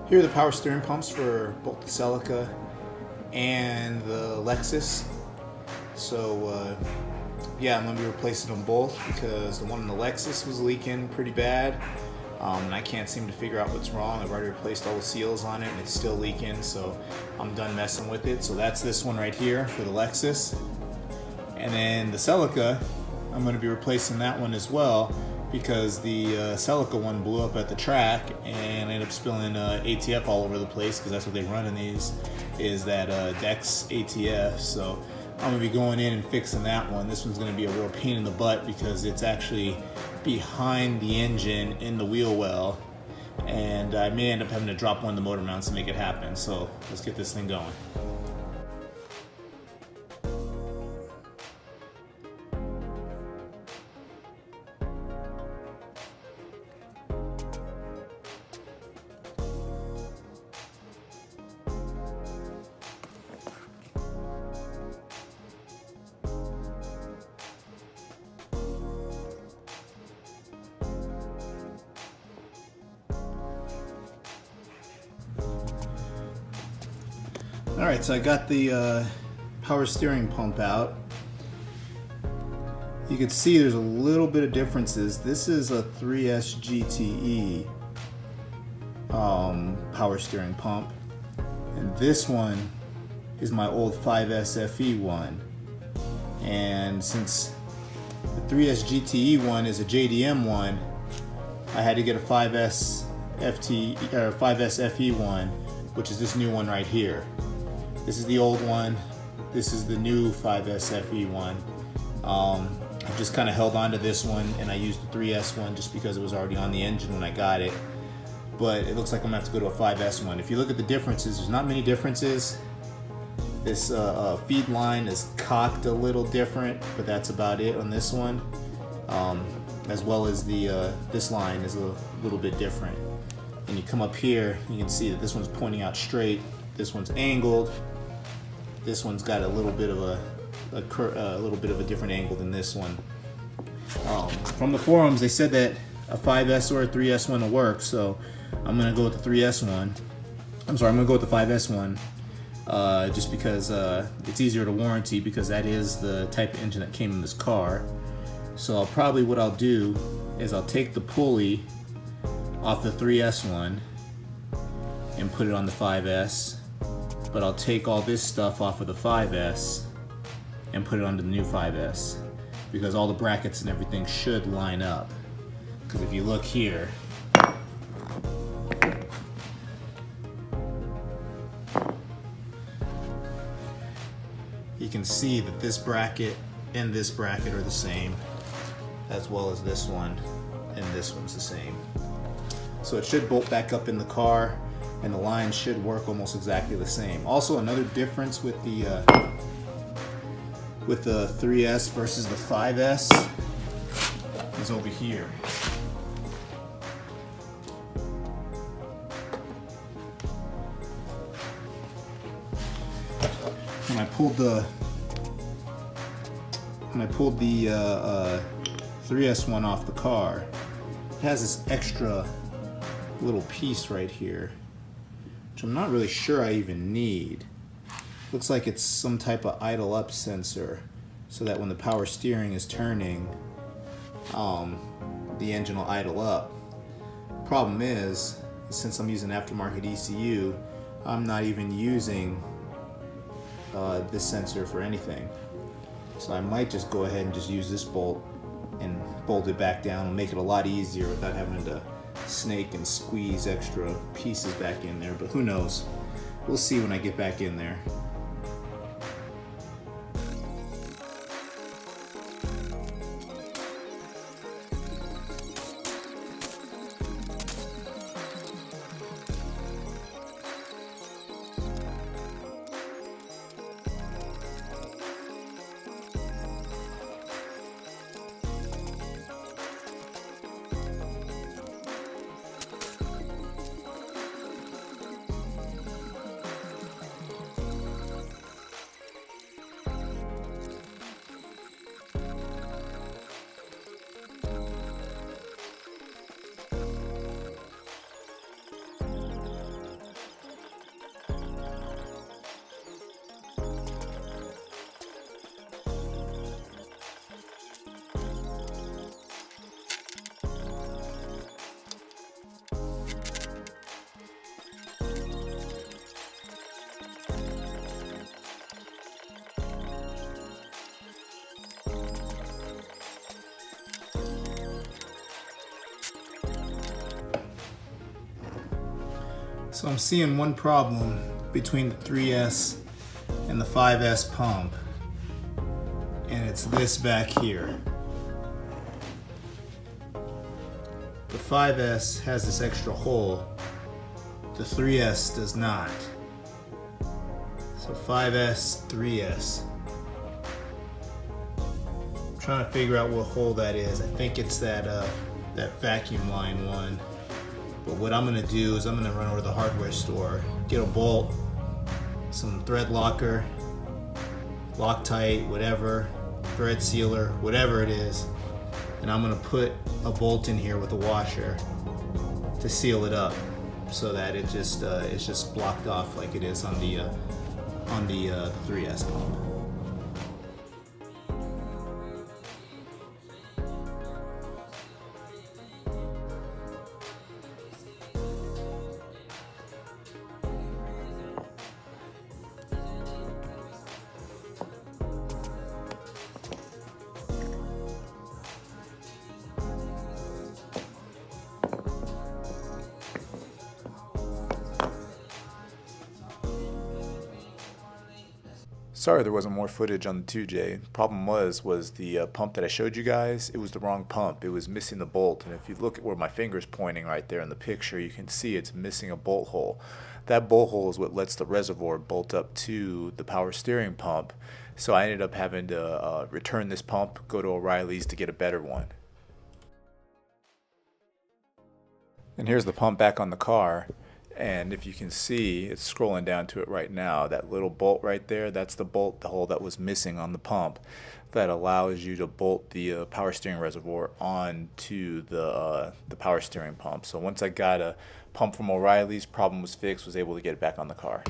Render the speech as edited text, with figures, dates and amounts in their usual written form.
Here are the power steering pumps for both the Celica and the Lexus. So yeah, I'm going to be replacing them both because the one in the Lexus was leaking pretty bad, and I can't seem to figure out what's wrong. I've already replaced all the seals on it and it's still leaking, so I'm done messing with it. So that's this one right here for the Lexus. And then the Celica, I'm going to be replacing that one as well because the Celica one blew up at the track and I ended up spilling ATF all over the place because that's what they run in these, is that Dex ATF. So I'm going to be going in and fixing that one. This one's going to be a real pain in the butt because it's actually behind the engine in the wheel well, and I may end up having to drop one of the motor mounts to make it happen. So let's get this thing going. Alright, so I got the power steering pump out. You can see there's a little bit of differences. This is a 3S GTE power steering pump, and this one is my old 5S FE one. And since the 3S GTE one is a JDM one, I had to get a 5S FE one, which is this new one right here. This is the old one. This is the new 5S FE one. I've just kind of held on to this one, and I used the 3S one just because it was already on the engine when I got it. But it looks like I'm gonna have to go to a 5S one. If you look at the differences, there's not many differences. This feed line is cocked a little different, but that's about it on this one. As well as the this line is a little bit different. And you come up here, you can see that this one's pointing out straight. This one's angled. This one's got a little bit of a different angle than this one. From the forums, they said that a 5S or a 3S one will work, so I'm gonna go with the 3S one. I'm sorry, I'm gonna go with the 5S one, just because it's easier to warranty because that is the type of engine that came in this car. So what I'll do is I'll take the pulley off the 3S one and put it on the 5S. But I'll take all this stuff off of the 5S and put it onto the new 5S because all the brackets and everything should line up. Because if you look here, you can see that this bracket and this bracket are the same, as well as this one, and this one's the same. So it should bolt back up in the car, and the line should work almost exactly the same. Also, another difference with the 3S versus the 5S is over here. When I pulled the 3S one off the car, it has this extra little piece right here, which I'm not really sure I even need. Looks like it's some type of idle up sensor, so that when the power steering is turning, the engine will idle up. Problem is, since I'm using aftermarket ECU, I'm not even using this sensor for anything. So I might just go ahead and just use this bolt and bolt it back down and make it a lot easier without having to snake and squeeze extra pieces back in there, but who knows? We'll see when I get back in there. So I'm seeing one problem between the 3S and the 5S pump, and it's this back here. The 5S has this extra hole, the 3S does not. So 5S, 3S. I'm trying to figure out what hole that is. I think it's that vacuum line one. But what I'm gonna do is I'm gonna run over to the hardware store, get a bolt, some thread locker, Loctite, whatever, thread sealer, whatever it is, and I'm gonna put a bolt in here with a washer to seal it up so that it's just blocked off like it is on the 3S pump. Sorry there wasn't more footage on the 2J. Problem was the pump that I showed you guys, it was the wrong pump. It was missing the bolt, and if you look at where my finger's pointing right there in the picture, you can see it's missing a bolt hole. That bolt hole is what lets the reservoir bolt up to the power steering pump. So I ended up having to return this pump, go to O'Reilly's to get a better one. And here's the pump back on the car. And if you can see, it's scrolling down to it right now, that little bolt right there, that's the bolt hole that was missing on the pump that allows you to bolt the power steering reservoir onto the power steering pump. So once I got a pump from O'Reilly's, problem was fixed, was able to get it back on the car.